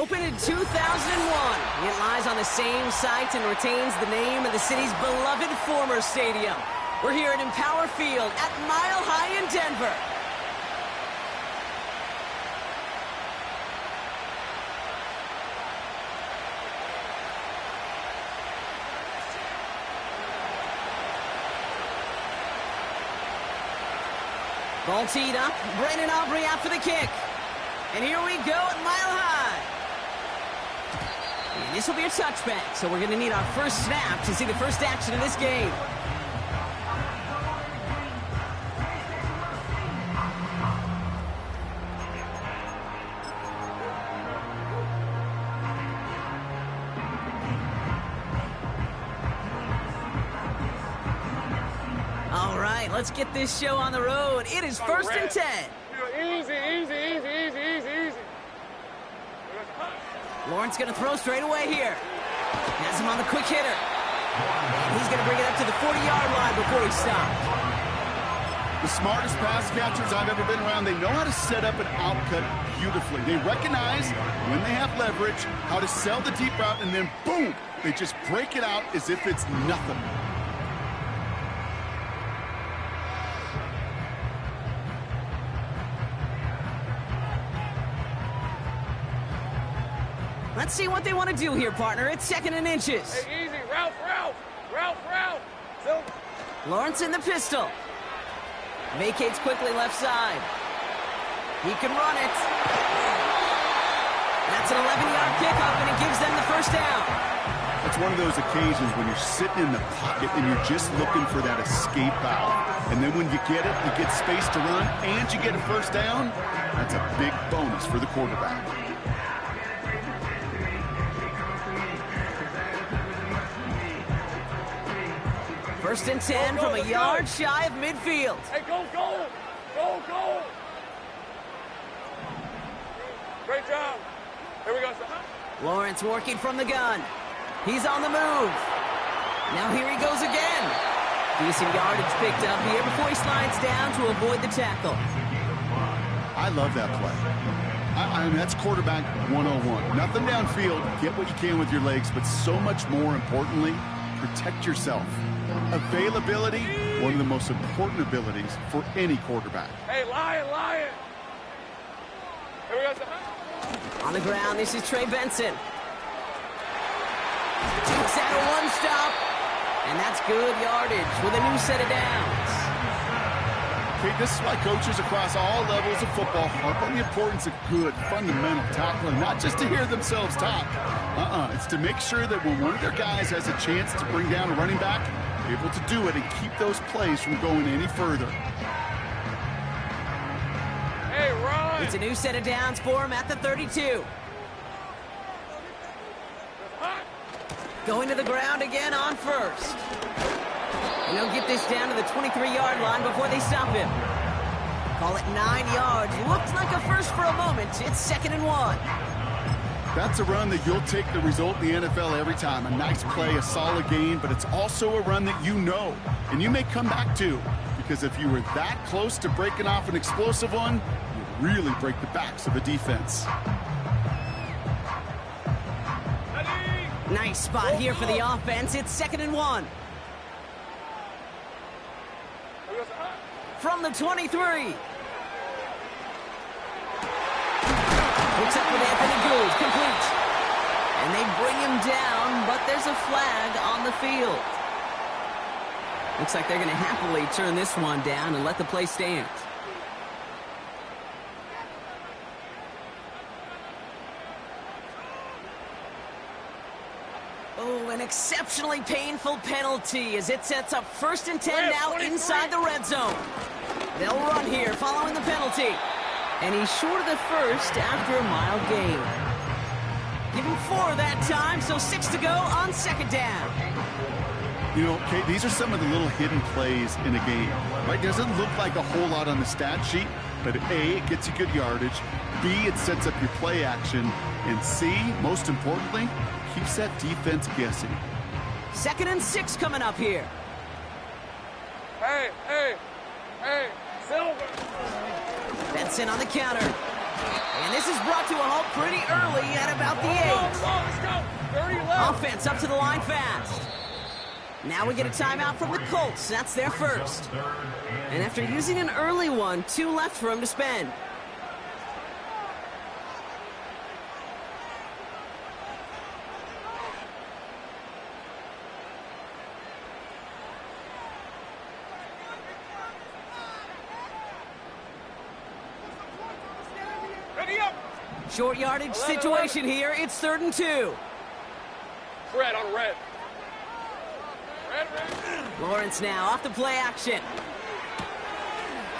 Opened in 2001, it lies on the same site and retains the name of the city's beloved former stadium. We're here at Empower Field at Mile High in Denver. Ball teed up, Brandon Aubrey out for the kick. And here we go at Mile High. And this will be a touchback, so we're going to need our first snap to see the first action of this game. All right, let's get this show on the road. It is 1st and 10. Easy. Lawrence going to throw straight away here. Has him on the quick hitter. And he's going to bring it up to the 40-yard line before he stops. The smartest pass catchers I've ever been around, they know how to set up an outcut beautifully. They recognize when they have leverage, how to sell the deep route, and then boom, they just break it out as if it's nothing. Let's see what they want to do here, partner. It's 2nd and inches. Hey, easy. Ralph. Silver. Lawrence in the pistol. Vacates quickly left side. He can run it. That's an 11-yard pickup, and it gives them the first down. It's one of those occasions when you're sitting in the pocket and you're just looking for that escape valve. And then when you get it, you get space to run, and you get a first down. That's a big bonus for the quarterback. 1st and 10 from a yard shy of midfield. Hey, go. Great job. Here we go, son. Lawrence working from the gun. He's on the move. Now here he goes again. Decent yardage picked up here before he slides down to avoid the tackle. I love that play. I mean, that's quarterback 101. Nothing downfield. Get what you can with your legs, but so much more importantly, protect yourself. Availability, one of the most important abilities for any quarterback. Hey, Lion. Here we go, son. On the ground, this is Trey Benson. Takes out a one-stop, and that's good yardage with a new set of downs. Okay, this is why coaches across all levels of football harp on the importance of good, fundamental tackling, not just to hear themselves talk. It's to make sure that when one of their guys has a chance to bring down a running back, they're able to do it and keep those plays from going any further. Hey, run! It's a new set of downs for him at the 32. Going to the ground again on first. And he'll get this down to the 23-yard line before they stop him. Call it 9 yards. Looked like a first for a moment. It's 2nd and 1. That's a run that you'll take the result in the NFL every time. A nice play, a solid gain, but it's also a run that you know, and you may come back to, because if you were that close to breaking off an explosive one, you really break the backs of a defense. Nice spot here for the offense. It's 2nd and 1. From the 23. Hooks up with Anthony Gould, complete. And they bring him down, but there's a flag on the field. Looks like they're going to happily turn this one down and let the play stand. Oh, an exceptionally painful penalty as it sets up 1st and 10 now inside the red zone. They'll run here following the penalty. And he's short of the first after a mild gain. Give him 4 that time, so 6 to go on 2nd down. You know, Kate, these are some of the little hidden plays in a game. Right? It doesn't look like a whole lot on the stat sheet, but A, it gets you good yardage. B, it sets up your play action. And C, most importantly, keeps that defense guessing. 2nd and 6 coming up here. Hey, Silver. Benson on the counter. And this is brought to a halt pretty early at about the 8. Let's go. 30 left. Offense up to the line fast. Now we get a timeout from the Colts. That's their first. And after using an early one, 2 left for him to spend. Ready up. Short yardage situation here. It's 3rd and 2. Red on red. Red. Lawrence now off the play action.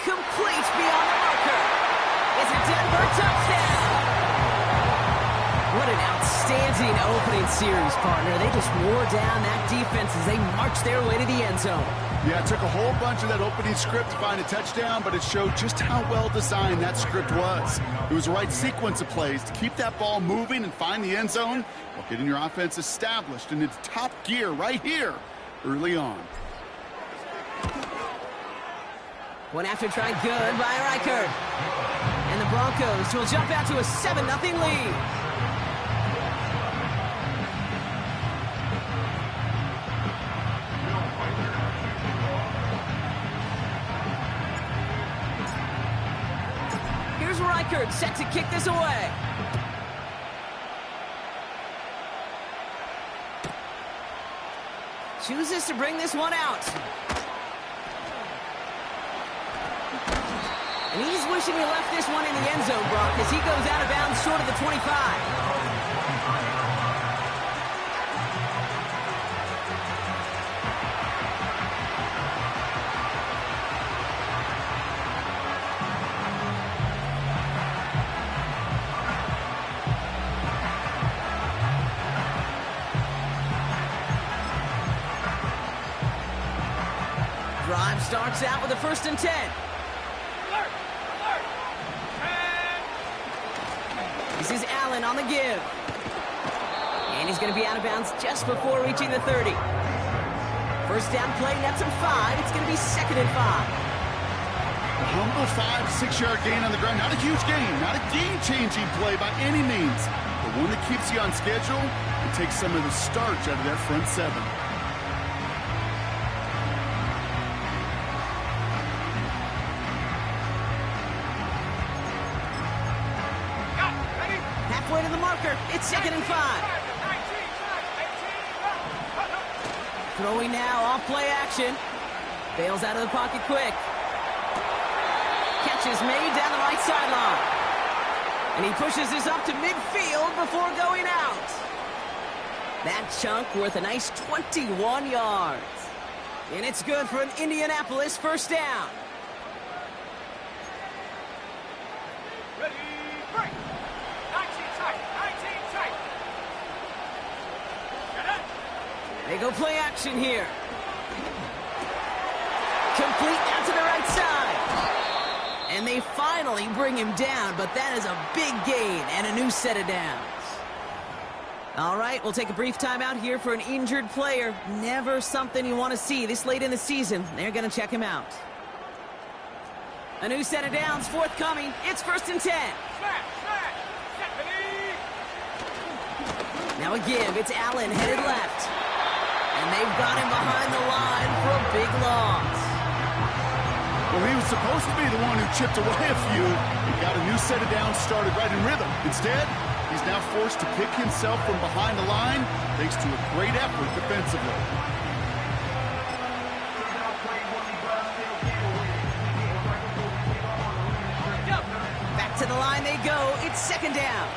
Complete beyond the marker. It's a Denver touchdown. What an outstanding opening series, partner. They just wore down that defense as they marched their way to the end zone. Yeah, it took a whole bunch of that opening script to find a touchdown, but it showed just how well designed that script was. It was the right sequence of plays to keep that ball moving and find the end zone while getting your offense established in its top gear right here early on. One after try good by Reichert. And the Broncos will jump out to a 7-0 lead. Here's Reichert set to kick this away. Chooses to bring this one out. And he's wishing he left this one in the end zone, Brock, as he goes out of bounds short of the 25. Drive starts out with a 1st and 10. This is Allen on the give. And he's going to be out of bounds just before reaching the 30. First down play, nets him 5. It's going to be 2nd and 5. A humble 5-6-yard gain on the ground. Not a huge gain, not a game-changing play by any means, but one that keeps you on schedule and takes some of the starch out of that front 7. Halfway to the marker. It's 2nd and 5. Throwing now off play action. Bails out of the pocket quick. Catch is made down the right sideline. And he pushes this up to midfield before going out. That chunk worth a nice 21 yards. And it's good for an Indianapolis first down. Ready, break. 19 tight. They go play action here. Complete out to the right side. And they finally bring him down, but that is a big gain and a new set of downs. All right, we'll take a brief timeout here for an injured player. Never something you want to see this late in the season. They're going to check him out. A new set of downs forthcoming. It's 1st and 10. Now a give. It's Allen headed left. And they've got him behind the line for a big loss. Well, he was supposed to be the one who chipped away a few and got a new set of downs started right in rhythm. Instead, he's now forced to pick himself from behind the line thanks to a great effort defensively. Back to the line they go. It's 2nd down.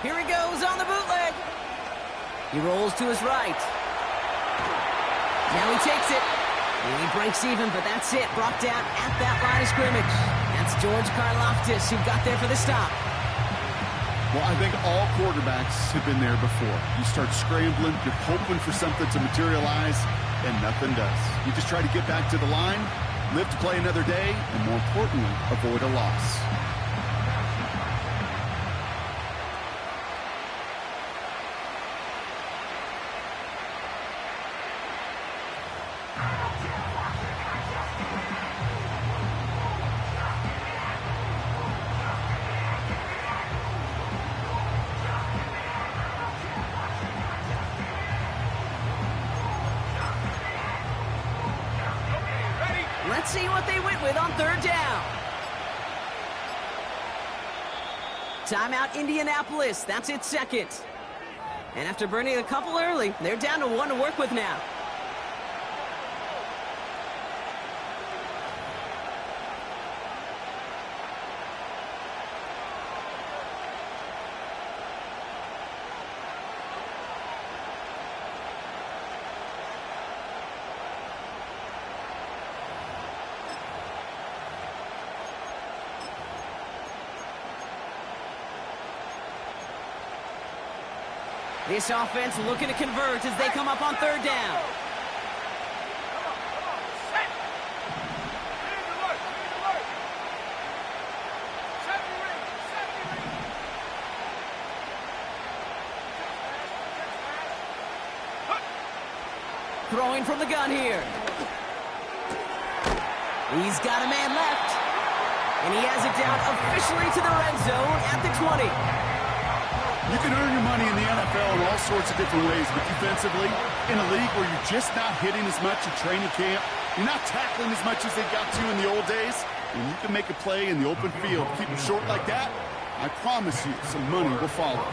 Here he goes on the bootleg. He rolls to his right. Now he takes it. And he breaks even, but that's it. Brought down at that line of scrimmage. That's George Karlaftis who got there for the stop. Well, I think all quarterbacks have been there before. You start scrambling, you're hoping for something to materialize, and nothing does. You just try to get back to the line, live to play another day, and more importantly, avoid a loss. Let's see what they went with on third down. Timeout, Indianapolis. That's its second. And after burning a couple early, they're down to 1 to work with now. This offense looking to convert as they come up on third down. Throwing from the gun here. He's got a man left. And he has it down officially to the red zone at the 20. You can earn your money in the NFL in all sorts of different ways, but defensively, in a league where you're just not hitting as much in training camp, you're not tackling as much as they got to in the old days, and you can make a play in the open field, keep it short like that, I promise you some money will follow.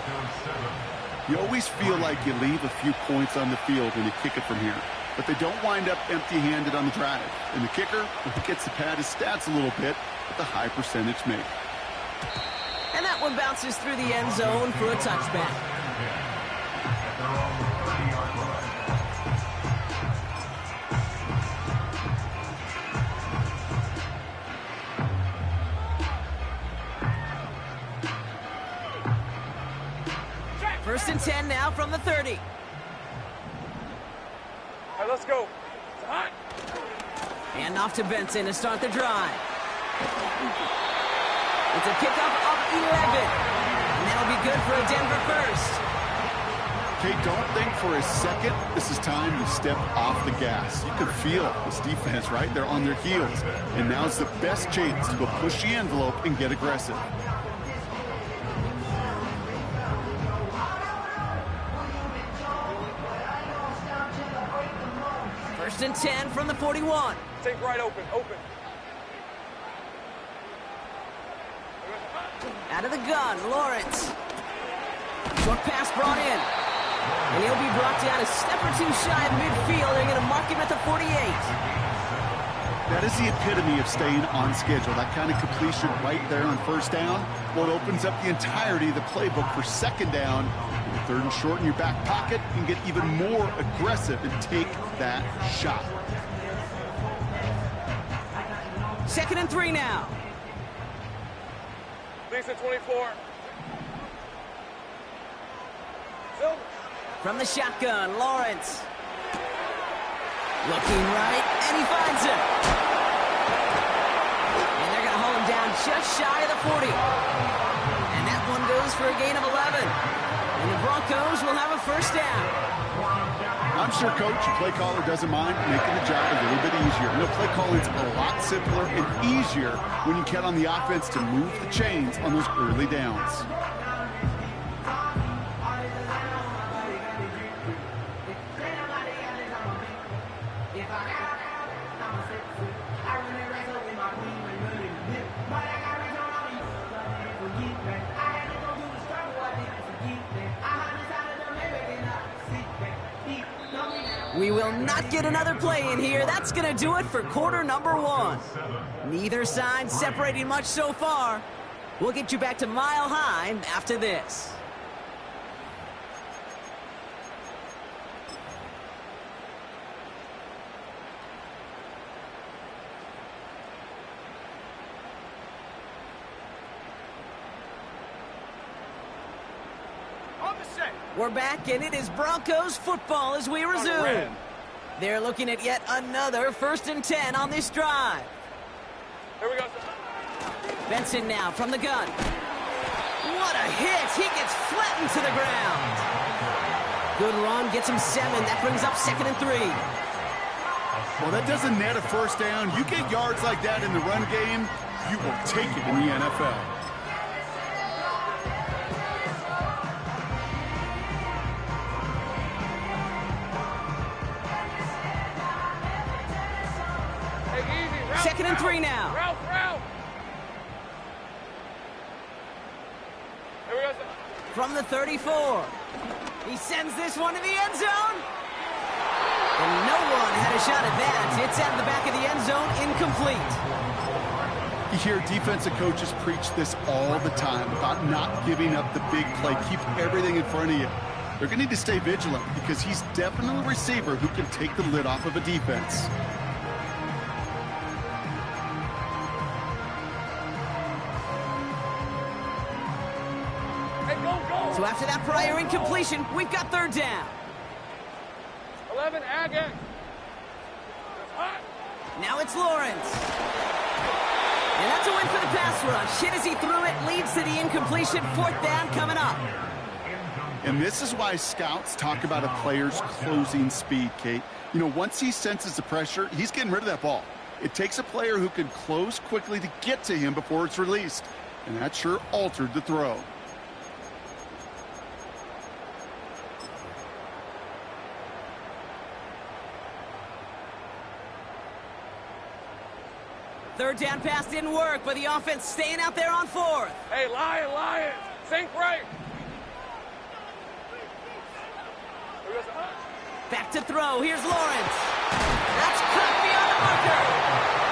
You always feel like you leave a few points on the field when you kick it from here, but they don't wind up empty-handed on the drive. And the kicker, he gets to pad his stats a little bit with a high percentage make. And that one bounces through the end zone for a touchback. First and 10 now from the 30. All right, let's go. It's hot. And off to Benson to start the drive. It's a pickup of 11. And that'll be good for a Denver first. Okay, don't think for a second this is time to step off the gas. You can feel this defense, right? They're on their heels. And now's the best chance to go push the envelope and get aggressive. First and 10 from the 41. Take right open. Out of the gun, Lawrence. Short pass brought in. And he'll be brought down a step or two shy of midfield. They're going to mark him at the 48. That is the epitome of staying on schedule. That kind of completion right there on first down. Well, it opens up the entirety of the playbook for second down. Third and short in your back pocket. You can get even more aggressive and take that shot. Second and 3 now. Lisa 24. Silver. From the shotgun, Lawrence. Looking right, and he finds him. And they're going to hold him down just shy of the 40. And that one goes for a gain of 11. And the Broncos will have a first down. I'm sure, Coach, your play caller doesn't mind making the job a little bit easier. You know, play calling's a lot simpler and easier when you count on the offense to move the chains on those early downs. We will not get another play in here. That's going to do it for quarter number 1. Neither side separating much so far. We'll get you back to Mile High after this. On the set. We're back, and it is Broncos football as we resume. They're looking at yet another 1st and 10 on this drive. Here we go. Benson now from the gun. What a hit! He gets flattened to the ground. Good run, gets him 7. That brings up 2nd and 3. Well, that doesn't net a first down. You get yards like that in the run game, you will take it in the NFL. Hey, easy. Route, 2nd and 3 now. Route. Here we go. From the 34. He sends this one to the end zone. And no one had a shot at that. It's out of the back of the end zone, incomplete. You hear defensive coaches preach this all the time about not giving up the big play. Keep everything in front of you. They're going to need to stay vigilant because he's definitely a receiver who can take the lid off of a defense. Hey, go. So after that prior incompletion, we've got 3rd down. 11, again. Now it's Lawrence. And that's a win for the pass rush. Hit as he threw it, leads to the incompletion. 4th down coming up. And this is why scouts talk about a player's closing speed, Kate. You know, once he senses the pressure, he's getting rid of that ball. It takes a player who can close quickly to get to him before it's released. And that sure altered the throw. Third down pass didn't work, but the offense staying out there on 4th. Hey, Lions. Sink right. Back to throw. Here's Lawrence. That's cut beyond the marker.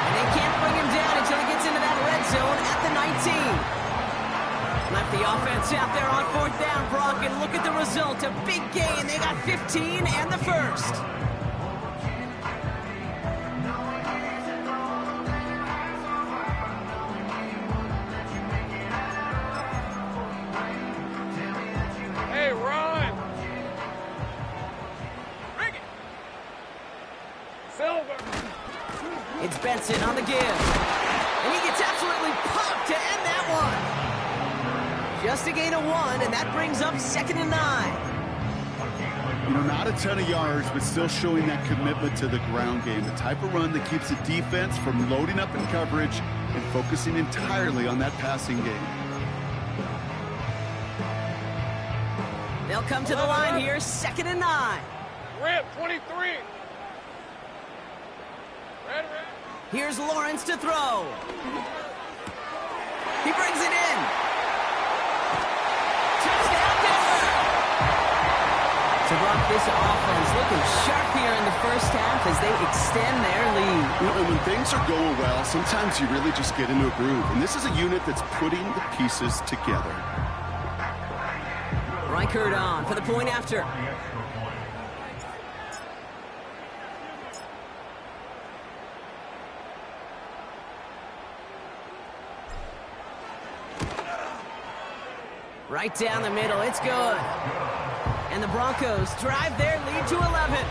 And they can't bring him down until he gets into that red zone at the 19. Left the offense out there on 4th down, Brock, and look at the result. A big gain. They got 15 and the 1st. Hey, run. Bring it. Silver. It's Benson on the give. And he gets absolutely popped to end that one. Just a gain of 1, and that brings up 2nd and 9. You know, not a ton of yards, but still showing that commitment to the ground game. The type of run that keeps the defense from loading up in coverage and focusing entirely on that passing game. They'll come to the line here, 2nd and 9. Rip, 23. Red. Here's Lawrence to throw. He brings it in. Touchdown, Denver. So, Brock, this offense looking sharp here in the first half as they extend their lead. You know, when things are going well, sometimes you really just get into a groove. And this is a unit that's putting the pieces together. Reichert on for the point after. Right down the middle, it's good. And the Broncos drive their lead to 11.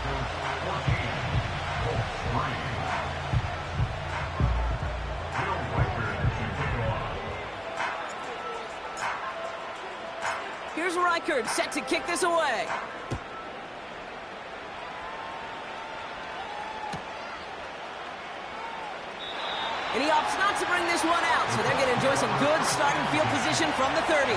Here's Reichert set to kick this away. And he opts not to bring this one out, so they're going to enjoy some good starting field position from the 30.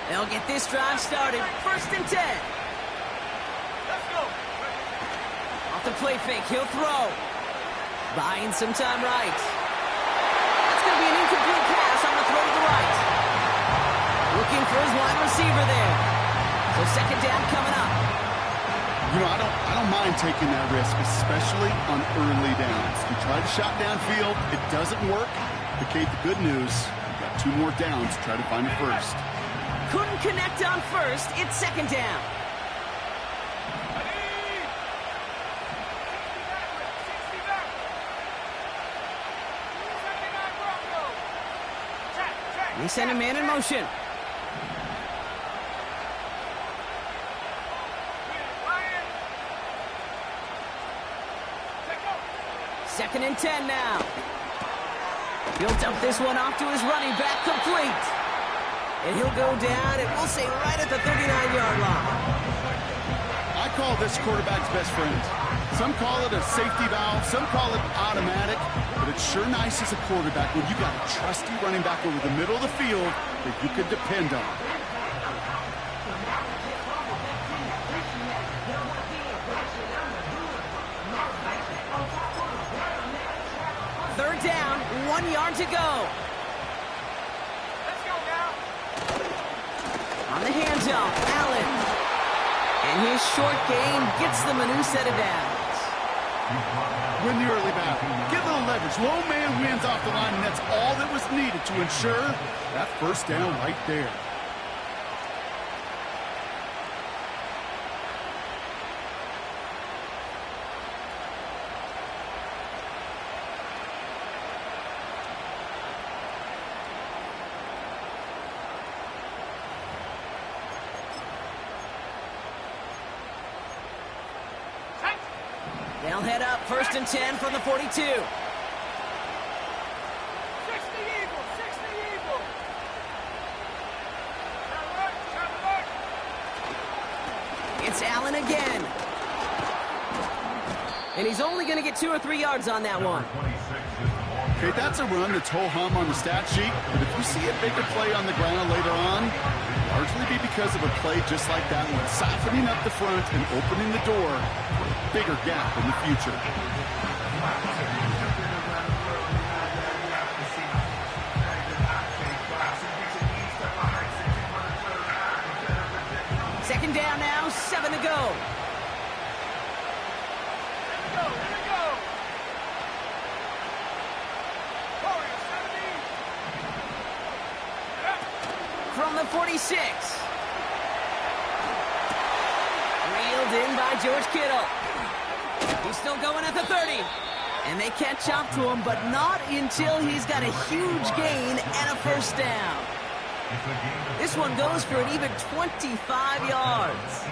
They'll get this drive started. 1st and 10. Let's go. Off the play fake, he'll throw. Buying some time right. That's going to be an incomplete pass on the throw to the right. Looking for his wide receiver there. So 2nd down coming up. You know, I don't mind taking that risk, especially on early downs. You try to shot downfield, it doesn't work. But Kate, the good news, you've got 2 more downs to try to find a first. Couldn't connect on 1st. It's 2nd down. They send a man in motion. Second and 10 now. He'll dump this one off to his running back, complete. And he'll go down, and we'll say right at the 39-yard line. I call this quarterback's best friend. Some call it a safety valve, some call it automatic, but it's sure nice as a quarterback when you got a trusty running back over the middle of the field that you can depend on. Third down, 1 yard to go. Let's go now. On the handoff, Allen. And his short gain gets them a new set of downs. Win the early battle. Get a little leverage. Low man wins off the line, and that's all that was needed to ensure that first down right there. They'll head up, first and 10 from the 42. 60 Eagles, 60 Eagles. It's Allen again. And he's only going to get 2 or 3 yards on that one. Okay, that's a run that's ho-hum on the stat sheet, but if you see a bigger play on the ground later on, largely be because of a play just like that one, softening up the front and opening the door for a bigger gap in the future. Second down now, 7 to go. Here we go. From the 46. Reeled in by George Kittle. He's still going at the 30. And they catch up to him, but not until he's got a huge gain and a first down. This one goes for an even 25 yards.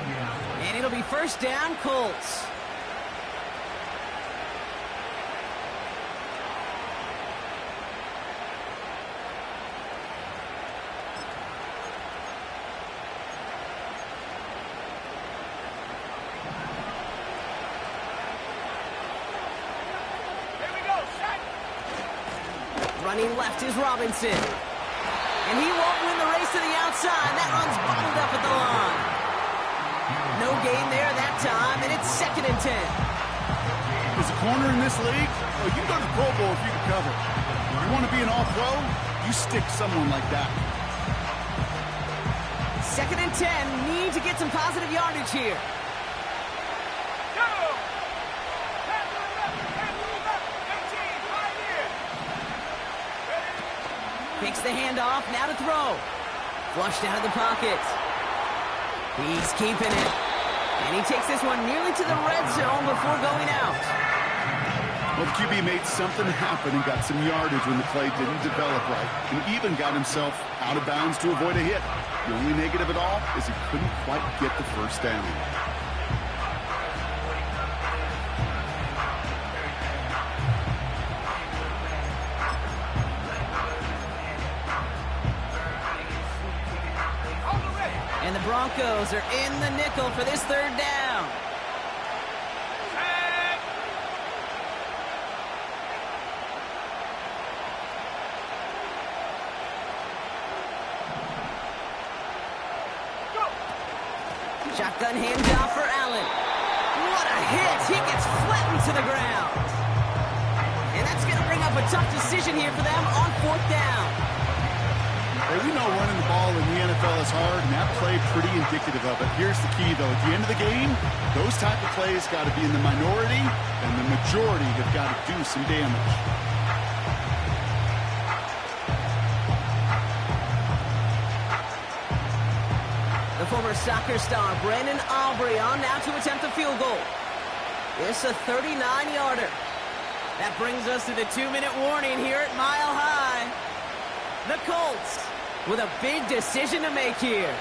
And it'll be first down, Colts. Running left is Robinson. And he won't win the race to the outside. That one's bottled up at the line. No gain there that time, and it's second and 10. As a corner in this league, well, you go to the Pro Bowl if you can cover. If you want to be an all-pro, you stick someone like that. Second and 10, need to get some positive yardage here. Takes the handoff, now to throw. Flushed out of the pocket. He's keeping it. And he takes this one nearly to the red zone before going out. Well, the QB made something happen and got some yardage when the play didn't develop right. And even got himself out of bounds to avoid a hit. The only negative at all is he couldn't quite get the first down. And the Broncos are in the nickel for this third down. Shotgun handoff for Allen. What a hit! He gets flattened to the ground. And that's going to bring up a tough decision here for them on fourth down. Hey, we know running the ball in the NFL is hard, and that play pretty indicative of it. Here's the key, though. At the end of the game, those type of plays got to be in the minority, and the majority have got to do some damage. The former soccer star, Brandon Aubrey, on now to attempt a field goal. It's a 39-yarder. That brings us to the 2-minute warning here at Mile High. The Colts with a big decision to make here.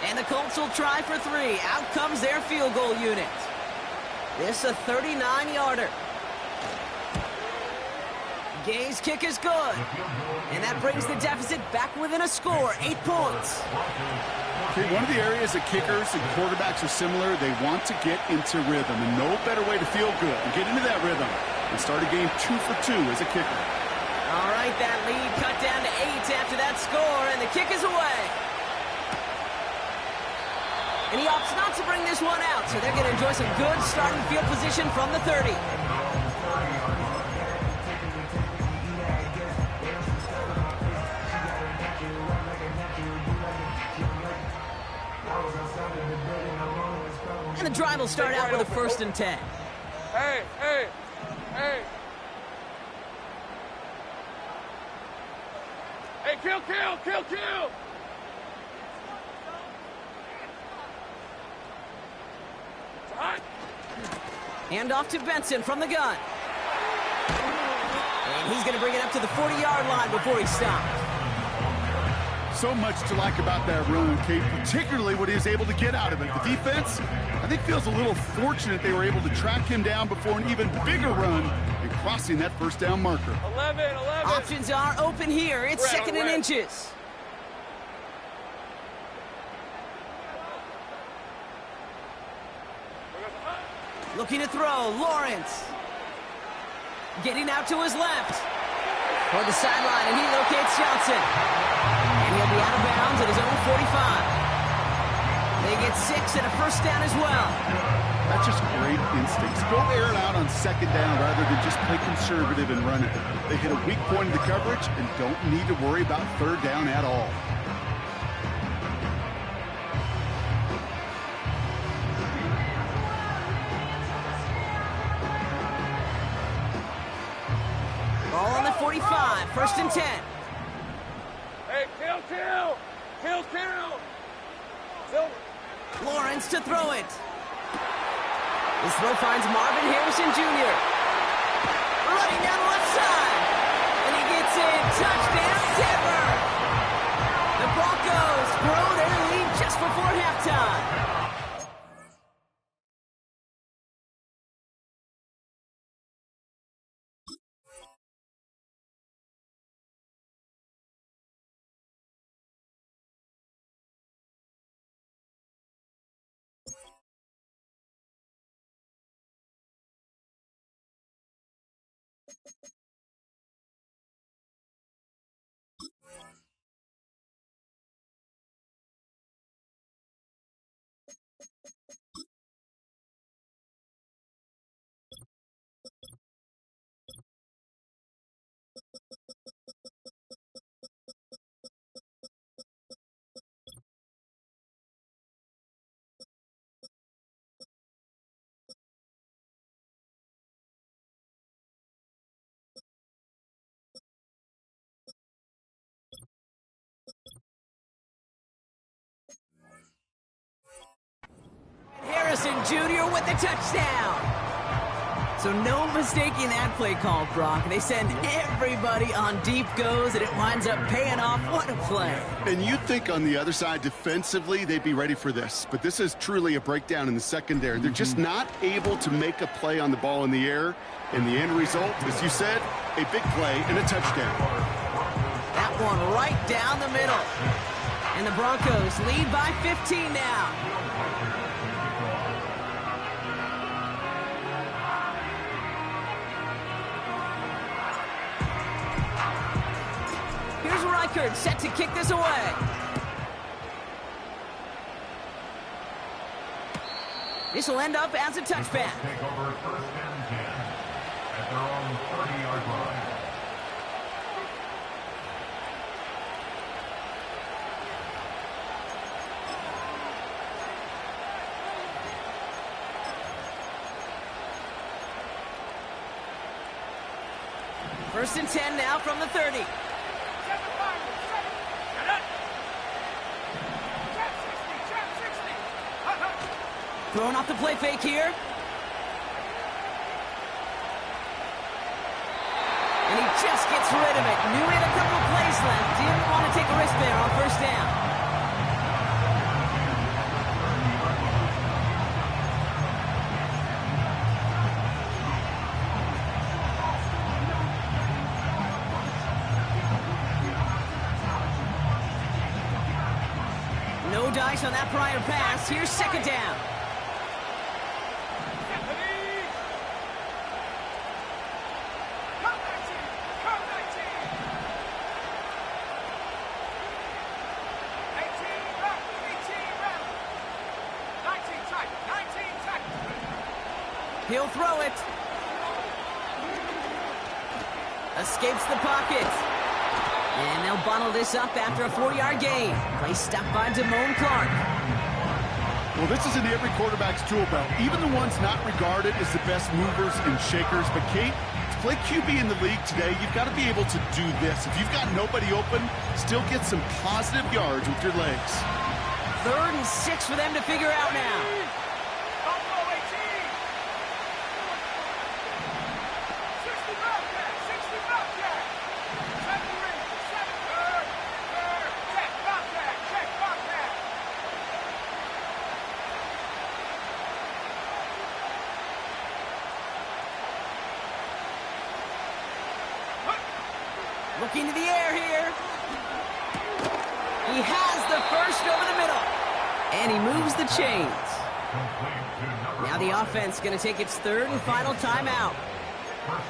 And the Colts will try for 3. Out comes their field goal unit. This a 39-yarder. Gay's kick is good. And that brings the deficit back within a score, 8 points. Okay, one of the areas that kickers and quarterbacks are similar, they want to get into rhythm. And no better way to feel good and get into that rhythm and start a game 2 for 2 as a kicker. All right, that lead cut down to 8 after that score, and the kick is away. And he opts not to bring this one out, so they're going to enjoy some good starting field position from the 30. And the drive will start out with a 1st and 10. Hey, hey, hey. Hey, kill, kill, kill, kill. Hand off to Benson from the gun. And he's going to bring it up to the 40-yard line before he stopped. So much to like about that run, Kate, particularly what he was able to get out of it. The defense, I think, feels a little fortunate they were able to track him down before an even bigger run and crossing that 1st down marker. 11. Options are open here. It's Red, 2nd and inches. Looking to throw, Lawrence. Getting out to his left. For the sideline, and he locates Johnson. And he'll be out of bounds at his own 45. They get 6 and a 1st down as well. That's just great instincts. Go air it out on 2nd down rather than just play conservative and run it. They hit a weak point in the coverage and don't need to worry about 3rd down at all. Ball on the 45, 1st and 10. Hey, kill, kill. Kill, kill. Silver. Lawrence to throw it. This throw finds Marvin Harrison Jr. running down the left side. And he gets in. Touchdown, Denver. The Broncos grow their lead just before halftime. Harrison Jr. with the touchdown. So no mistaking that play call, Brock. They send everybody on deep goes, and it winds up paying off. What a play. And you'd think on the other side, defensively, they'd be ready for this. But this is truly a breakdown in the secondary. They're just not able to make a play on the ball in the air. And the end result, as you said, a big play and a touchdown. That one right down the middle. And the Broncos lead by 15 now. Here's Reichard set to kick this away. This will end up as a touchback. Take over 1st and 10 at their own 30-yard line. First and 10 now from the 30. Throwing off the play fake here. And he just gets rid of it. Knew he had a couple plays left. Didn't want to take a risk there on first down. No dice on that prior pass. Here's second down. He'll throw it. Escapes the pocket. And they'll bottle this up after a 4-yard gain. Play stopped by Damone Clark. Well, this is in every quarterback's tool belt, even the ones not regarded as the best movers and shakers. But, Kate, to play QB in the league today, you've got to be able to do this. If you've got nobody open, still get some positive yards with your legs. 3rd and 6 for them to figure out now. Looking to the air here. He has the first over the middle. And he moves the chains. Now the offense going to take its 3rd and final timeout.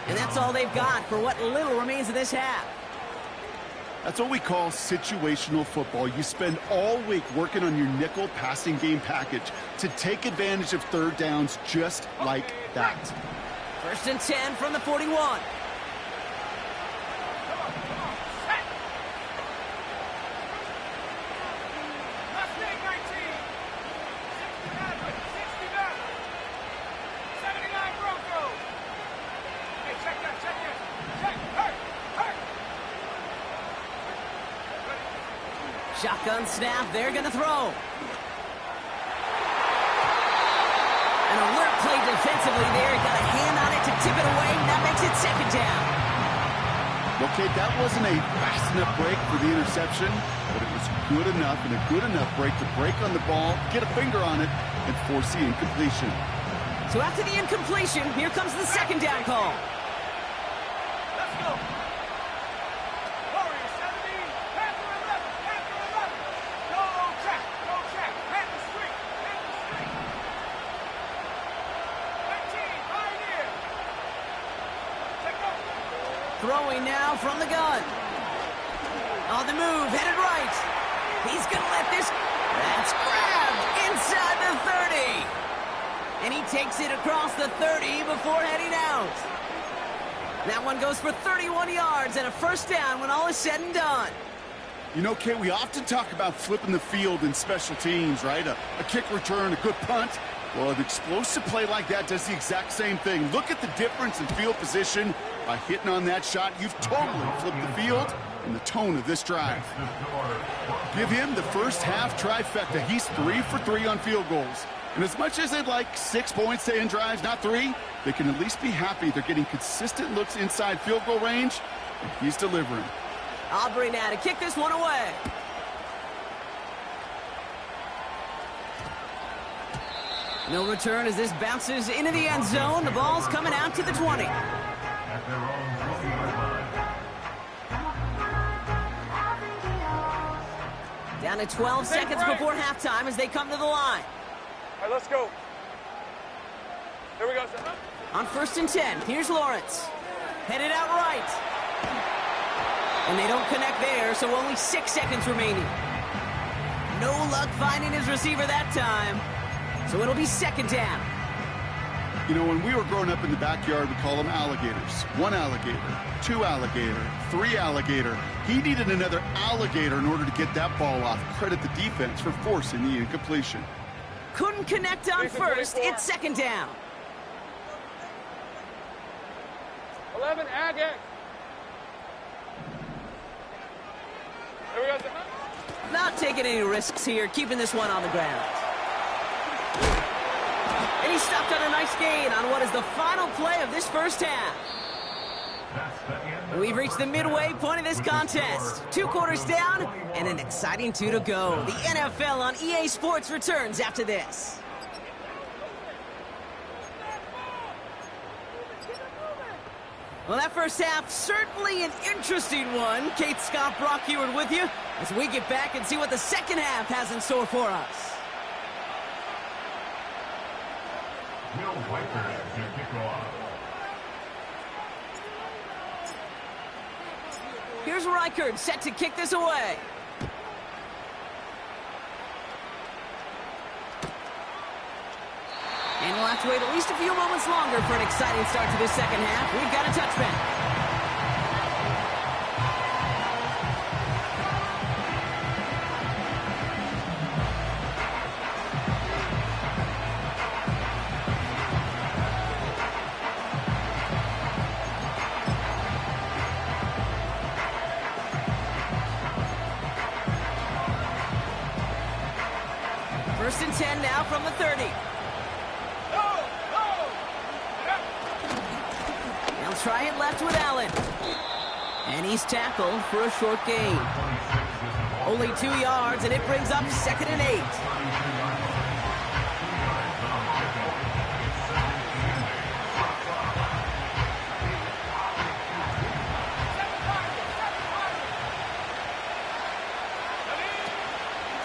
And that's all they've got for what little remains of this half. That's what we call situational football. You spend all week working on your nickel passing game package to take advantage of 3rd downs just like that. 1st and 10 from the 41. Shotgun snap, they're going to throw. An alert play defensively there. He got a hand on it to tip it away. That makes it 2nd down. Okay, that wasn't a fast enough break for the interception, but it was good enough and a good enough break to break on the ball, get a finger on it, and force the incompletion. So after the incompletion, here comes the 2nd down call. Let's go. Throwing now from the gun. On the move, headed right. He's going to let this... That's grabbed inside the 30. And he takes it across the 30 before heading out. That one goes for 31 yards and a 1st down when all is said and done. You know, Kate, we often talk about flipping the field in special teams, right? A kick return, a good punt. Well, an explosive play like that does the exact same thing. Look at the difference in field position. By hitting on that shot, you've totally flipped the field and the tone of this drive. Give him the first half trifecta. He's 3 for 3 on field goals. And as much as they'd like 6 points to end drives, not 3, they can at least be happy they're getting consistent looks inside field goal range, and he's delivering. Aubrey now to kick this one away. No return as this bounces into the end zone. The ball's coming out to the 20. Down to 12 seconds before halftime as they come to the line. All right, let's go. Here we go. On 1st and 10, here's Lawrence. Headed out right. And they don't connect there, so only 6 seconds remaining. No luck finding his receiver that time. So it'll be 2nd down. You know, when we were growing up in the backyard, we call them alligators. 1 alligator, 2 alligator, 3 alligator. He needed another alligator in order to get that ball off. Credit the defense for forcing the incompletion. Couldn't connect on 1st. It's 2nd down. 11, Agate. Here we go. Not taking any risks here, keeping this one on the ground. And he stopped on a nice gain on what is the final play of this first half. We've reached the midway point of this contest. 2 quarters down and an exciting 2 to go. The NFL on EA Sports returns after this. Well, that first half, certainly an interesting one. Kate, Scott, Brock Heward with you as we get back and see what the second half has in store for us. Will Whiter to kick off. Here's Reichard set to kick this away. And we'll have to wait at least a few moments longer for an exciting start to this second half. We've got a touchback. First and 10 now from the 30. They'll try it left with Allen. And he's tackled for a short gain. Only 2 yards, and it brings up 2nd and 8.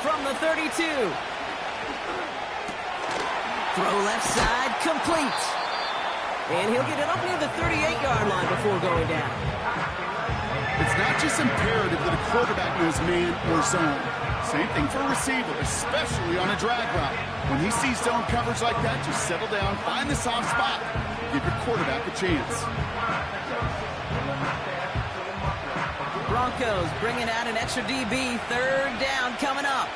From the 32. Throw left side, complete. And he'll get it up near the 38-yard line before going down. It's not just imperative that a quarterback knows man or zone. Same thing for a receiver, especially on a drag route. When he sees zone coverage like that, just settle down, find the soft spot. Give your quarterback a chance. Broncos bringing out an extra DB. 3rd down coming up.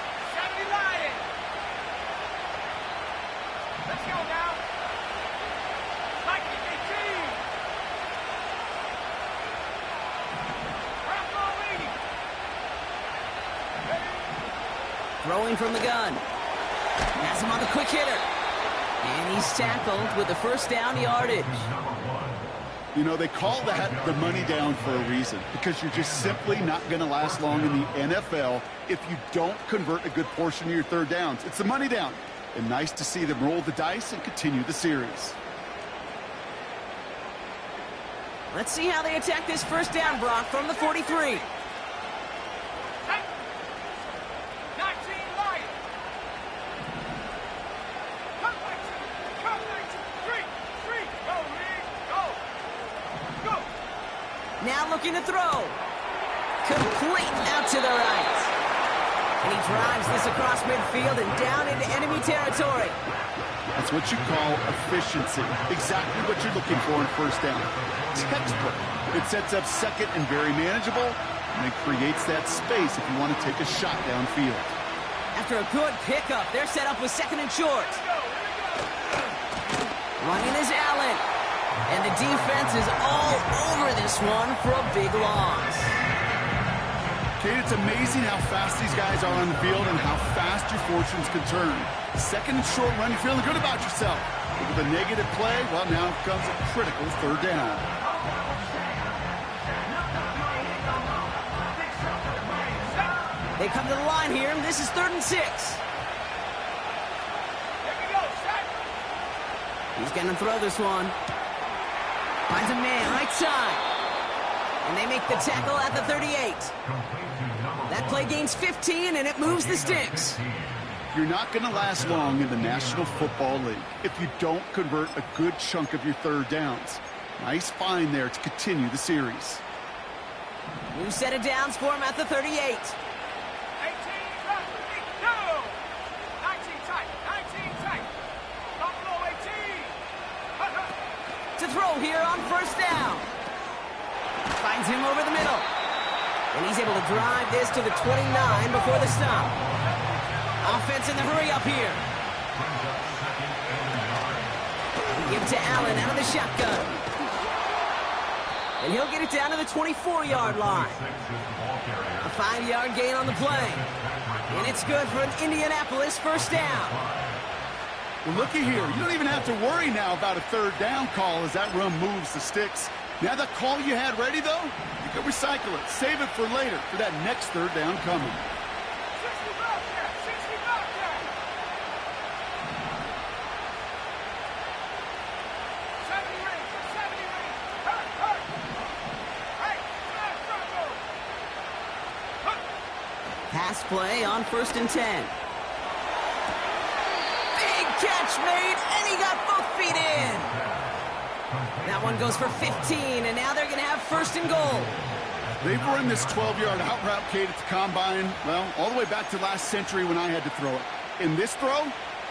Throwing from the gun. Has him on the quick hitter. And he's tackled with the first down yardage. You know, they call that the money down for a reason, because you're just simply not going to last long in the NFL if you don't convert a good portion of your 3rd downs. It's the money down. And nice to see them roll the dice and continue the series. Let's see how they attack this first down, Brock, from the 43. Now looking to throw. Complete out to the right. And he drives this across midfield and down into enemy territory. That's what you call efficiency. Exactly what you're looking for in first down. Textbook. It sets up 2nd and very manageable, and it creates that space if you want to take a shot downfield. After a good pickup, they're set up with 2nd and short. Running is Allen. And the defense is all over this one for a big loss. Kate, it's amazing how fast these guys are on the field and how fast your fortunes can turn. 2nd and short run, you're feeling good about yourself. But with a negative play, well, now comes a critical 3rd down. They come to the line here. This is 3rd and 6. He's going to throw this one. Finds a man right side. And they make the tackle at the 38. That play gains 15, and it moves the sticks. You're not going to last long in the National Football League if you don't convert a good chunk of your 3rd downs. Nice find there to continue the series. New set of downs for him at the 38. To throw here on first down. Finds him over the middle. And he's able to drive this to the 29 before the stop. Offense in the hurry up here. Give it to Allen out of the shotgun. And he'll get it down to the 24-yard line. A 5-yard gain on the play. And it's good for an Indianapolis first down. Well, looky here. You don't even have to worry now about a 3rd down call as that run moves the sticks. Now that call you had ready, though, you can recycle it. Save it for later, for that next third down coming. 60 back there! 60 back there! 70 range! 70 range! Hurt! Hurt! Hey! Front go! Pass play on 1st and 10. Big catch made, and he got both feet in. That one goes for 15, and now they're going to have 1st and goal. They've run this 12-yard out route, Kate, at the combine, well, all the way back to last century when I had to throw it. In this throw,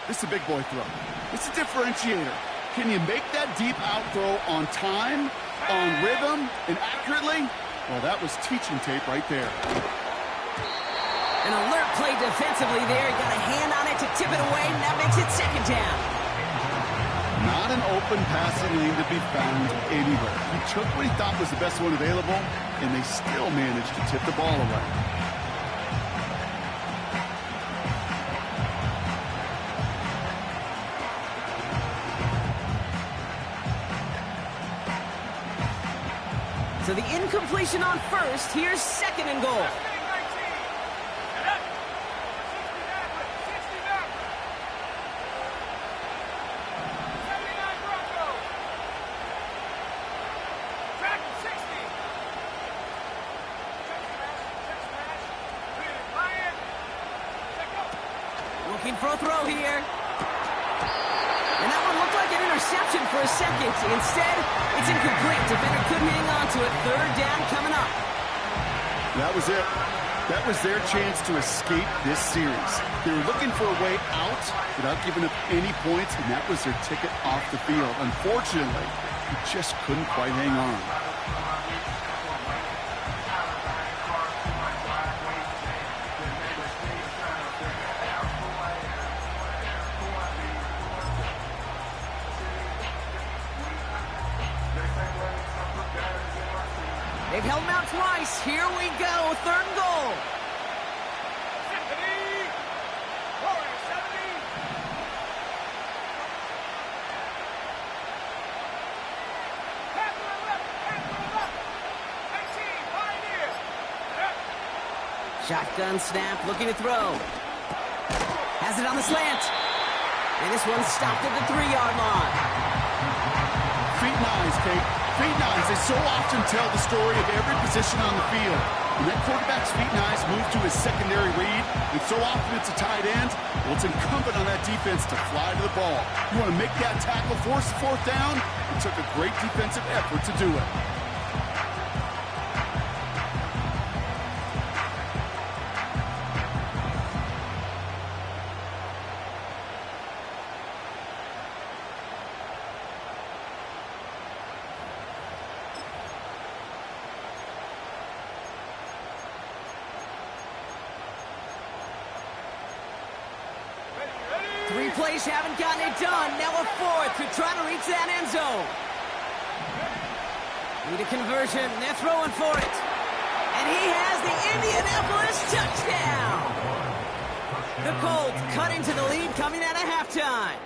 this is a big boy throw. It's a differentiator. Can you make that deep out throw on time, on rhythm, and accurately? Well, that was teaching tape right there. An alert play defensively there. He got a hand on it to tip it away, and that makes it 2nd down. Not an open passing lane to be found anywhere. He took what he thought was the best one available, and they still managed to tip the ball away. So the incompletion on 1st. Here's 2nd and goal. 69. Looking for a throw here. And that one looked like an interception for a second. Instead, it's incomplete. Defender couldn't hang on to it. 3rd down coming up. That was it. That was their chance to escape this series. They were looking for a way out without giving up any points, and that was their ticket off the field. Unfortunately, he just couldn't quite hang on. They've held him out twice. Here we go. 3rd and goal. 70. Warrior 70. Pass to the left. Pass to the left. 18. Pioneer. Shotgun snap, looking to throw. Has it on the slant. And this one's stopped at the 3-yard line. Feet and eyes, Kate. Feet and eyes. They so often tell the story of every position on the field. When that quarterback's feet and eyes move to his secondary read, and so often it's a tight end, well, it's incumbent on that defense to fly to the ball. You want to make that tackle, force the 4th down. It took a great defensive effort to do it. Three plays haven't gotten it done. Now a 4th to try to reach that end zone. Need a conversion. They're throwing for it. And he has the Indianapolis touchdown. The Colts cut into the lead coming out of halftime.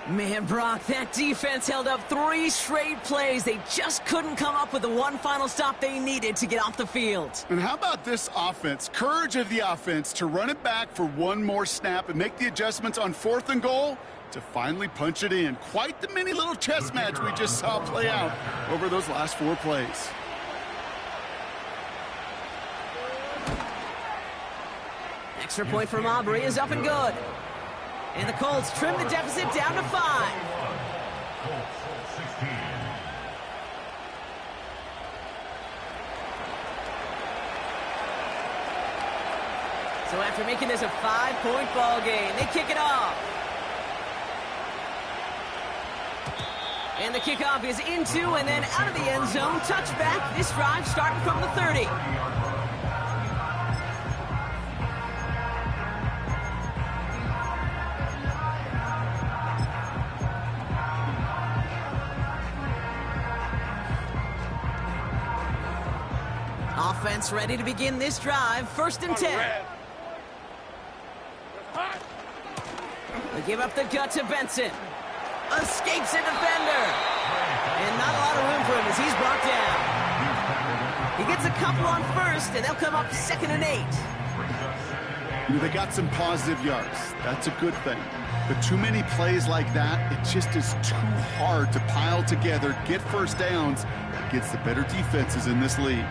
Man, Brock, that defense held up 3 straight plays. They just couldn't come up with the one final stop they needed to get off the field. And how about this offense? Courage of the offense to run it back for one more snap and make the adjustments on 4th and goal to finally punch it in. Quite the mini little chess match we just saw play out over those last 4 plays. Extra point from Aubrey is up and good. And the Colts trim the deficit down to 5. So after making this a 5-point ball game, they kick it off. And the kickoff is into and then out of the end zone. Touchback. This drive starting from the 30. Offense ready to begin this drive. 1st and 10. They give up the gut to Benson. Escapes a defender. And not a lot of room for him as he's brought down. He gets a couple on first, and they'll come up 2nd and 8. You know, they got some positive yards. That's a good thing. But too many plays like that, it just is too hard to pile together, get first downs against the better defenses in this league.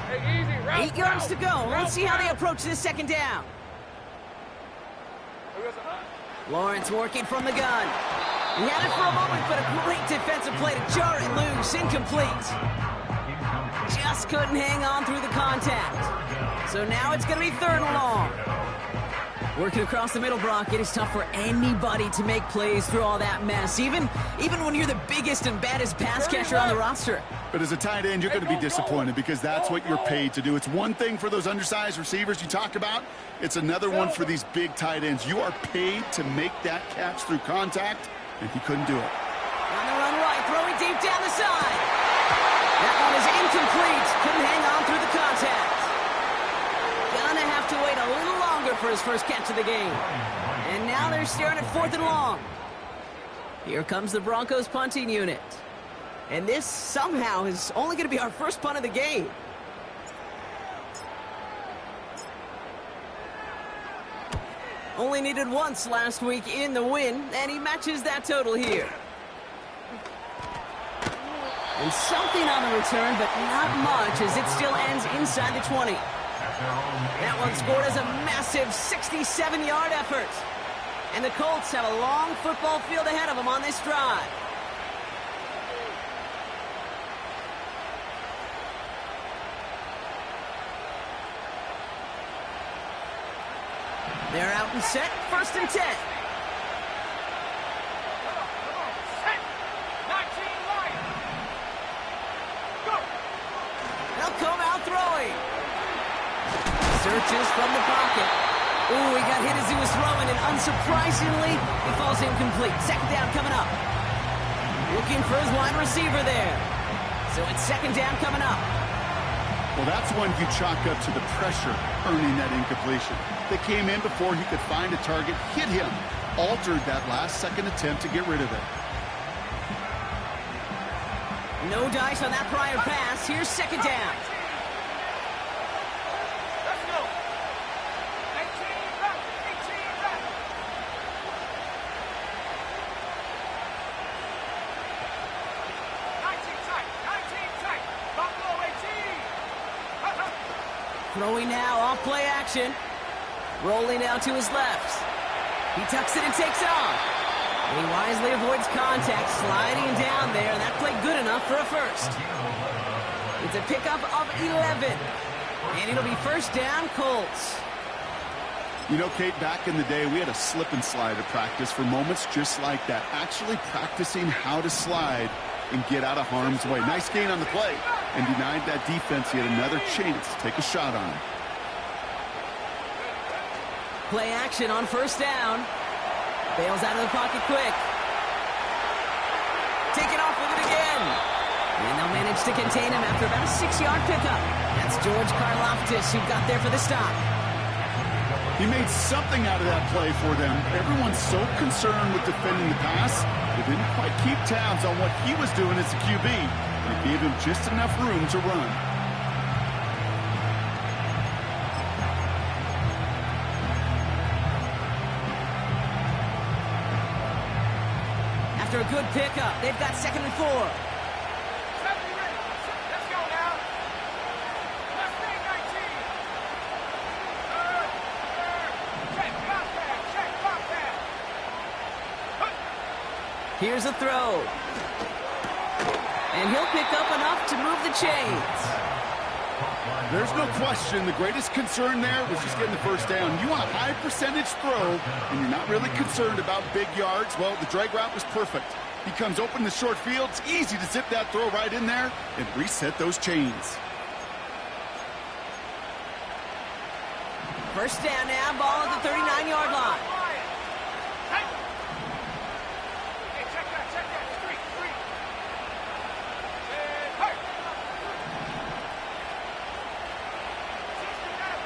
Hey, easy, route, 8 yards to go. route, Let's see how they route. approach this 2nd down. Lawrence working from the gun. He had it for a moment, but a great defensive play to jar it loose. Incomplete. Just couldn't hang on through the contact. So now it's going to be 3rd and long. Working across the middle, Brock, it is tough for anybody to make plays through all that mess, even when you're the biggest and baddest pass catcher on the roster. But as a tight end, you're going to be disappointed because that's what you're paid to do. It's one thing for those undersized receivers you talk about. It's another one for these big tight ends. You are paid to make that catch through contact, and he couldn't do it. On the run right, throwing deep down the side. That one is incomplete. Couldn't hang on through the contact. Gonna have to wait a little longer for his first catch of the game. And now they're staring at 4th and long. Here comes the Broncos punting unit. And this somehow is only going to be our first punt of the game. Only needed once last week in the win, and he matches that total here. And something on the return, but not much, as it still ends inside the 20. That one scored as a massive 67-yard effort. And the Colts have a long football field ahead of them on this drive. They're out and set, 1st and 10. Set. 19 line. Go. They'll come out throwing. Searches from the pocket. Ooh, he got hit as he was throwing, and unsurprisingly, he falls incomplete. 2nd down coming up. Looking for his wide receiver there. So it's 2nd down coming up. Well, that's one you chalk up to the pressure earning that incompletion. They came in before he could find a target, hit him, altered that last-second attempt to get rid of it. No dice on that prior pass. Here's 2nd down. Let's go. 18 left. 18 left. Buffalo 18. Throwing now, off play action. Rolling now to his left. He tucks it and takes it off. And he wisely avoids contact, sliding down there. That played good enough for a first. It's a pickup of 11. And it'll be 1st down, Colts. You know, Kate, back in the day, we had a slip and slide at practice for moments just like that. Actually practicing how to slide and get out of harm's way. Nice gain on the play, and denied that defense yet another chance to take a shot on him. Play action on 1st down. Bails out of the pocket quick. Taking off with it again. And they'll manage to contain him after about a 6-yard pickup. That's George Karlaftis who got there for the stop. He made something out of that play for them. Everyone's so concerned with defending the pass, they didn't quite keep tabs on what he was doing as a QB. They gave him just enough room to run. After a good pickup, they've got 2nd and 4. Let's go now. Let's bring 19. Check, block that. Here's a throw. And he'll pick up enough to move the chains. There's no question the greatest concern there was just getting the 1st down. You want a high percentage throw, and you're not really concerned about big yards. Well, the drag route was perfect. He comes open in the short field. It's easy to zip that throw right in there and reset those chains. 1st down now, ball at the 39-yard line. Hey, check that. 3. And hey. 69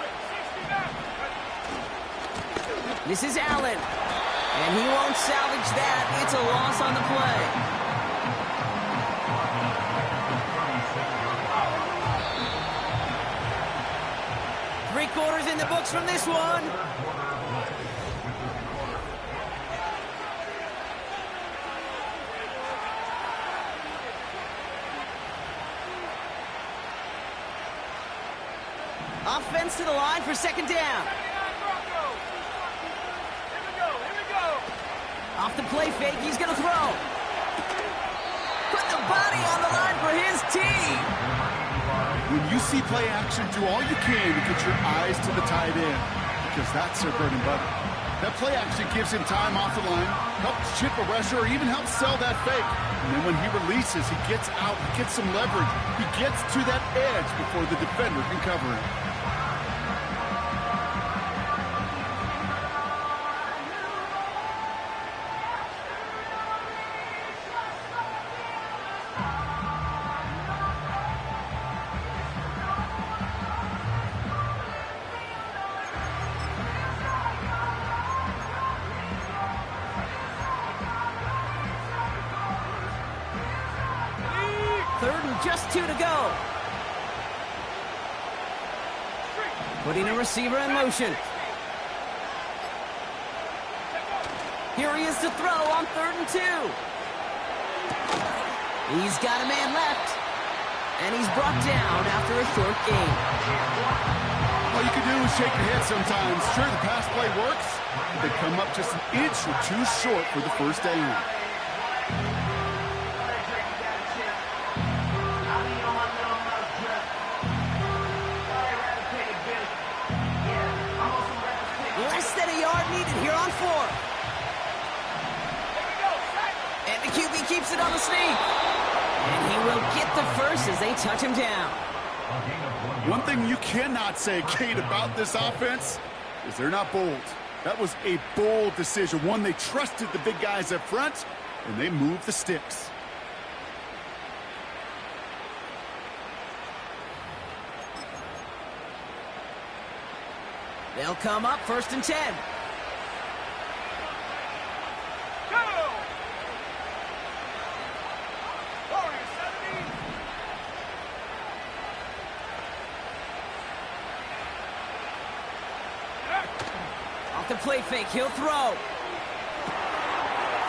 This is Allen. And he won't salvage that. It's a loss on the play. Three-quarters in the books from this one. Offense to the line for second down. Off the play fake, he's going to throw. Put the body on the line for his team. When you see play action, do all you can to get your eyes to the tight end, because that's their bread and butter. That play action gives him time off the line, helps chip a rusher, or even helps sell that fake. And then when he releases, he gets out, he gets some leverage. He gets to that edge before the defender can cover him. Just 2 to go. Putting a receiver in motion. Here he is to throw on 3rd and 2. He's got a man left. And he's brought down after a short gain. All you can do is shake your head sometimes. Sure, the pass play works, but they come up just an inch or two short for the first down. Less than a yard needed here on 4th. And the QB keeps it on the sneak. And he will get the first as they touch him down. One thing you cannot say, Kate, about this offense is they're not bold. That was a bold decision. One, they trusted the big guys up front, and they moved the sticks. They'll come up 1st and 10. Go! Off the play fake, he'll throw.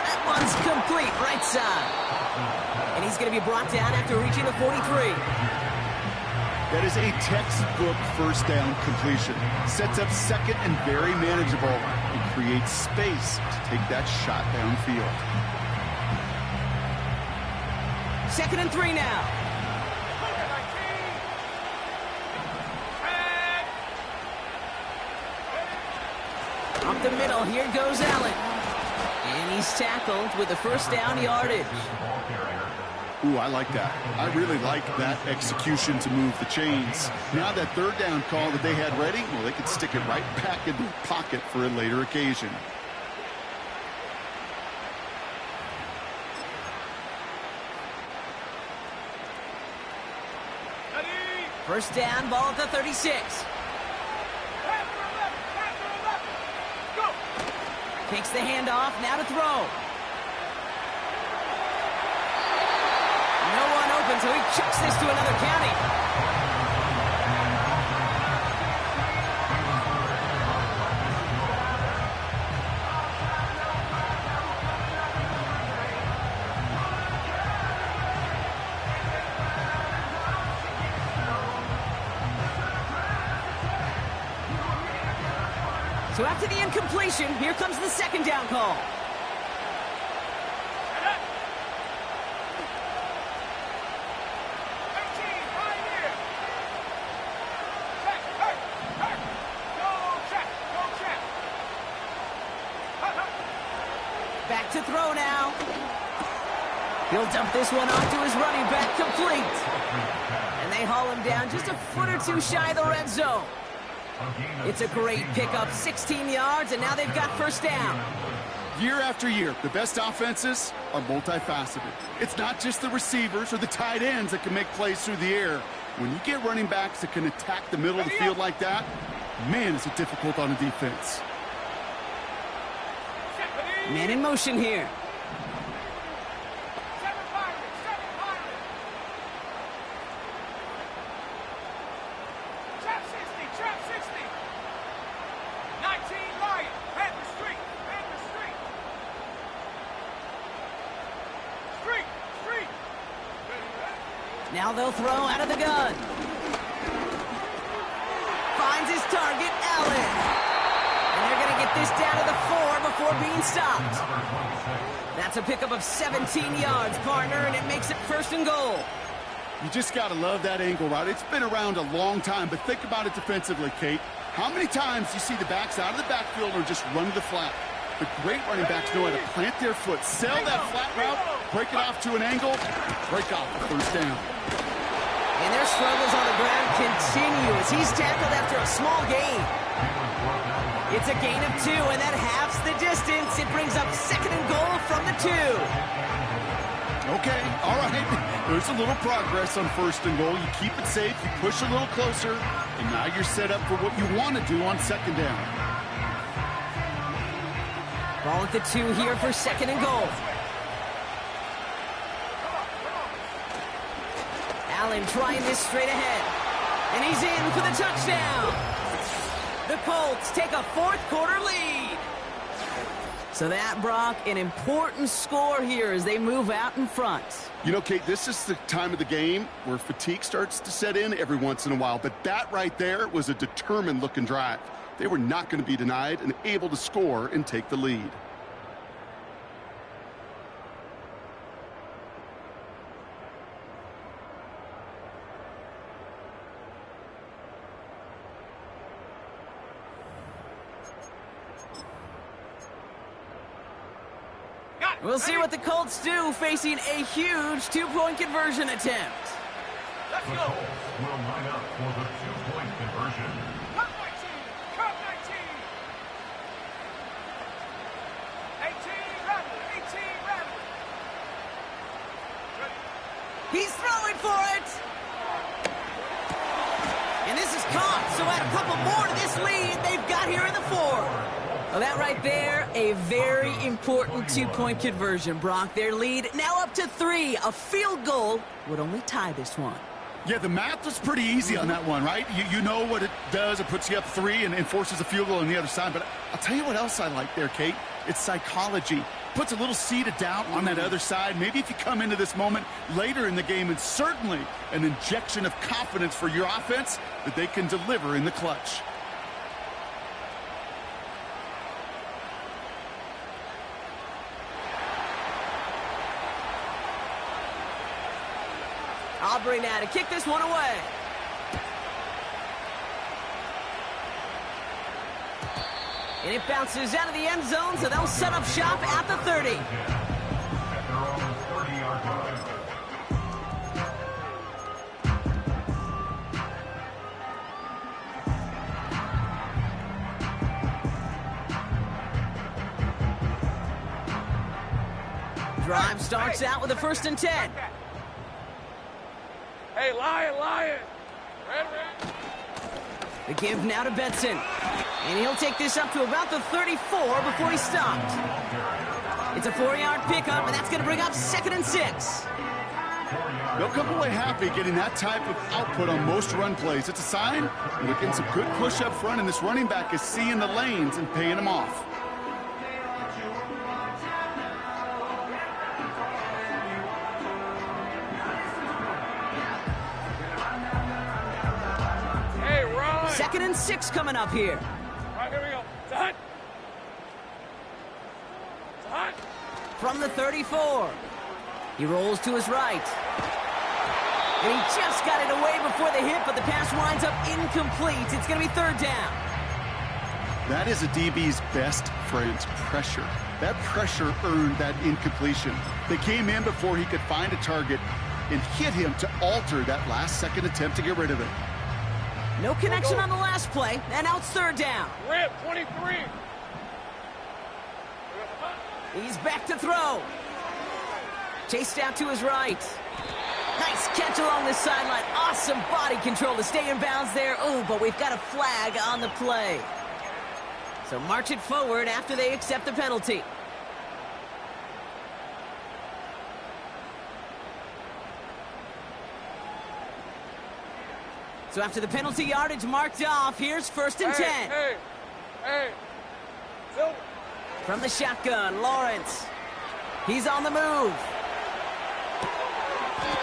That one's complete, right side. And he's going to be brought down after reaching the 43. That is a textbook first down completion. Sets up second and very manageable and creates space to take that shot downfield. 2nd and 3 now. Up the middle, here goes Allen. And he's tackled with the first down yardage. Ooh, I like that. I really like that execution to move the chains. Now that 3rd down call that they had ready, well, they could stick it right back in their pocket for a later occasion. First down, ball at the 36. Takes the handoff, now to throw. No one open, so he chucks this to another county. So after the incompletion, here comes the 2nd down call. Back to throw now. He'll dump this one off to his running back, complete. And they haul him down just a foot or two shy of the red zone. It's a great pickup, 16 yards, and now they've got first down. Year after year, the best offenses are multifaceted. It's not just the receivers or the tight ends that can make plays through the air. When you get running backs that can attack the middle of the field like that, man, is it difficult on a defense. Man in motion here. Seven Pirates, seven Pirates. Trap 60, trap 60. 19 Lion, Panther Street, Panther Street. Street, Street. Now they'll throw out of the gun. Finds his target, Allen. And they're going to get this down to the 4 before being stopped. That's a pickup of 17 yards, partner, and it makes it 1st and goal. You just got to love that angle route. It's been around a long time, but think about it defensively, Kate. How many times you see the backs out of the backfield or just run to the flat? The great running backs know how to plant their foot, sell that flat route, break it off to an angle, break off the 1st down. And their struggles on the ground continue as he's tackled after a small gain. It's a gain of 2, and that halves the distance. It brings up 2nd and goal from the 2. Okay, all right. There's a little progress on 1st and goal. You keep it safe, you push a little closer, and now you're set up for what you want to do on 2nd down. Ball at the 2 here for 2nd and goal. Allen trying this straight ahead. And he's in for the touchdown. The Colts take a 4th quarter lead. So that, Brock, an important score here as they move out in front. You know, Kate, this is the time of the game where fatigue starts to set in every once in a while. But that right there was a determined-looking drive. They were not going to be denied and able to score and take the lead. We'll see what the Colts do facing a huge 2-point conversion attempt. Let's The go. Colts will line up for the 2-point conversion. Cut 19, cut 19. 18 rattle, 18 rattle. He's throwing for it. And this is caught, so add a couple more to this lead they've got here in the 4th. Well, that right there, a very important 2-point conversion, Brock. Their lead now up to 3. A field goal would only tie this one. Yeah, the math was pretty easy on that one, right? You know what it does. It puts you up 3 and forces a field goal on the other side. But I'll tell you what else I like there, Kate. It's psychology. Puts a little seed of doubt on that other side. Maybe if you come into this moment later in the game, and certainly an injection of confidence for your offense that they can deliver in the clutch. Aubrey now to kick this one away. And it bounces out of the end zone, so they'll set up shop at the 30. At their own 30-yard line. Drive starts out with a 1st and 10. Hey, Lion, Lion. Red. The give now to Benson. And he'll take this up to about the 34 before he's stopped. It's a 4-yard pickup, and that's going to bring up 2nd and 6. They'll come away happy getting that type of output on most run plays. It's a sign that they're getting some good push up front, and this running back is seeing the lanes and paying them off. Hey, Ron. 2nd and 6 coming up here. All right, here we go. It's a hunt. It's a hunt. From the 34. He rolls to his right. And he just got it away before the hit, but the pass winds up incomplete. It's going to be 3rd down. That is a DB's best friend's pressure. That pressure earned that incompletion. They came in before he could find a target and hit him to alter that last-second attempt to get rid of it. No connection on the last play, and now it's 3rd down. Rip, 23. He's back to throw. Chased out to his right. Nice catch along the sideline. Awesome body control to stay in bounds there. Oh, but we've got a flag on the play. So march it forward after they accept the penalty. So after the penalty yardage marked off, here's 1st and 10. Hey. Silver. From the shotgun, Lawrence. He's on the move.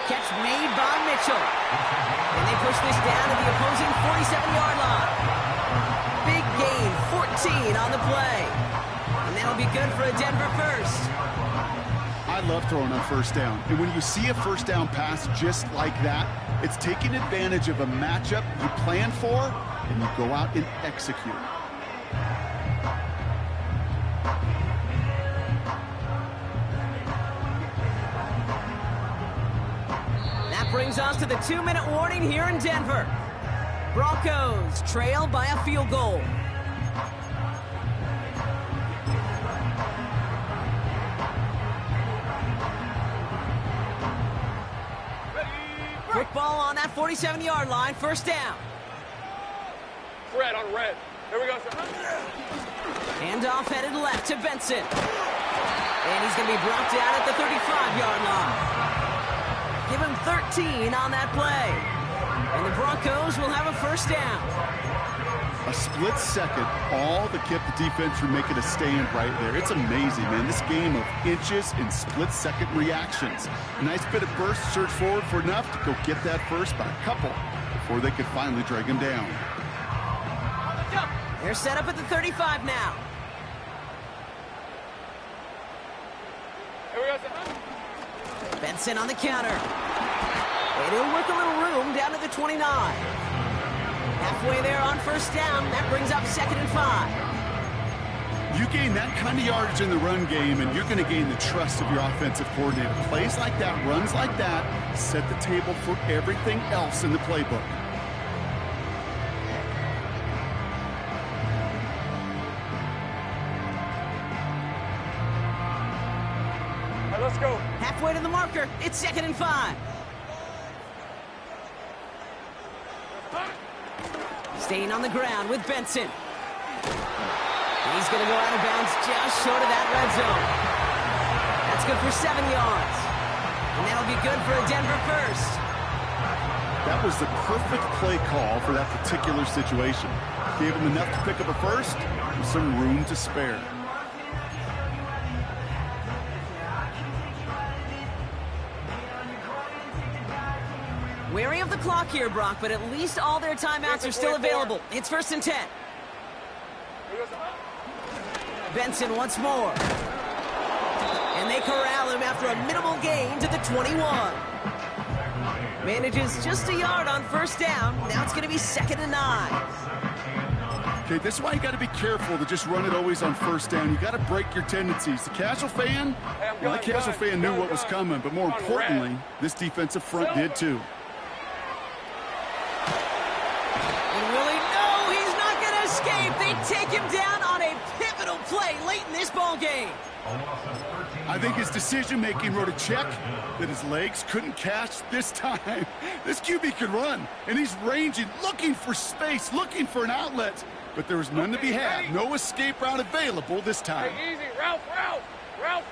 Catch made by Mitchell. And they push this down to the opposing 47-yard line. Big gain, 14 on the play. And that'll be good for a Denver first. I love throwing on 1st down. And when you see a 1st down pass just like that, it's taking advantage of a matchup you plan for, and you go out and execute. That brings us to the 2-minute warning here in Denver. Broncos trail by a field goal. Football on that 47-yard line, 1st down. Red on red. Here we go, sir. Handoff headed left to Benson. And he's going to be brought down at the 35-yard line. Give him 13 on that play. And the Broncos will have a 1st down. A split second, all that kept the defense from making a stand right there. It's amazing, man. This game of inches and split-second reactions. A nice bit of burst, surge forward for enough to go get that first by a couple before they could finally drag him down. They're set up at the 35 now. Here we go, sir. Benson on the counter. And he'll work a little room down to the 29. Halfway there on 1st down. That brings up 2nd and 5. You gain that kind of yardage in the run game, and you're going to gain the trust of your offensive coordinator. Plays like that, runs like that, set the table for everything else in the playbook. All right, let's go. Halfway to the marker. It's 2nd and 5. Staying on the ground with Benson. He's going to go out of bounds just short of that red zone. That's good for 7 yards. And that'll be good for a Denver first. That was the perfect play call for that particular situation. Gave him enough to pick up a first with some room to spare. Wary of the clock here, Brock, but at least all their timeouts are still available. It's 1st and 10. Benson once more. And they corral him after a minimal gain to the 21. Manages just a yard on 1st down. Now it's going to be 2nd and 9. Okay, this is why you got to be careful to just run it always on 1st down. You got to break your tendencies. The casual fan, the casual fan knew what was coming, but more importantly, this defensive front did too. They take him down on a pivotal play late in this ball game. I think his decision-making wrote a check that his legs couldn't catch this time. This QB can run, and he's ranging, looking for space, looking for an outlet. But there was none to be had. No escape route available this time. Hey, easy. Route. Red.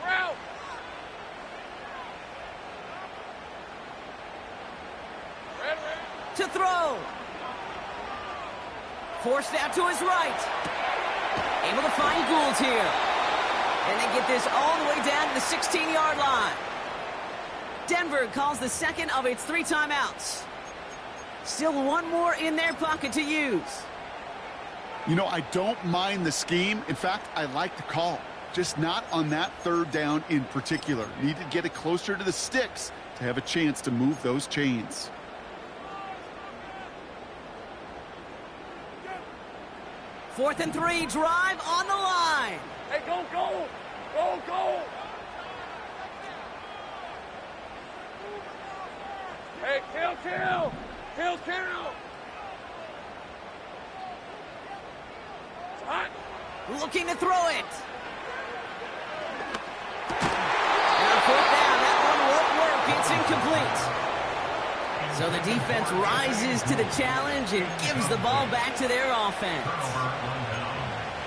To throw. Forced out to his right. Able to find Gould here. And they get this all the way down to the 16-yard line. Denver calls the second of its 3 timeouts. Still one more in their pocket to use. You know, I don't mind the scheme. In fact, I like the call. Just not on that 3rd down in particular. Need to get it closer to the sticks to have a chance to move those chains. 4th and 3, drive on the line. Hey, go. Hey, kill. It's hot. Looking to throw it. And on 4th down, that one won't work. It's incomplete. So the defense rises to the challenge and gives the ball back to their offense.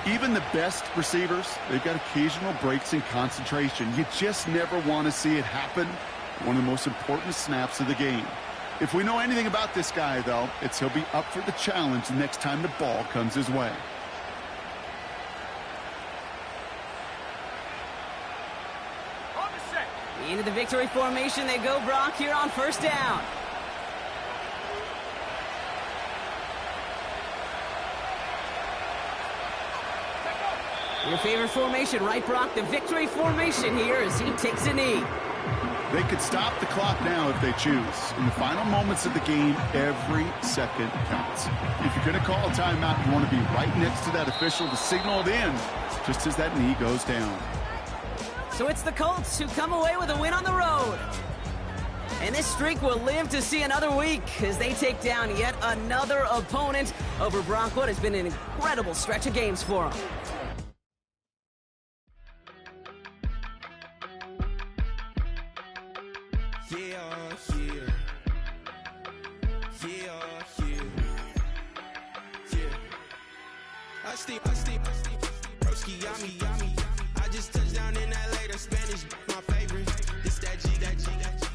Even the best receivers, they've got occasional breaks in concentration. You just never want to see it happen. One of the most important snaps of the game. If we know anything about this guy, though, it's he'll be up for the challenge the next time the ball comes his way. On the set. Into the victory formation they go, Brock, here on first down. Your favorite formation, right, Brock? The victory formation here as he takes a knee. They could stop the clock now if they choose. In the final moments of the game, every second counts. If you're going to call a timeout, you want to be right next to that official to signal it in just as that knee goes down. So it's the Colts who come away with a win on the road. And this streak will live to see another week as they take down yet another opponent over Brock. What has been an incredible stretch of games for them. I just touched down in LA, the Spanish, my favorite. It's that G,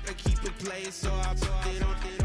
I keep it playing, so I put it on.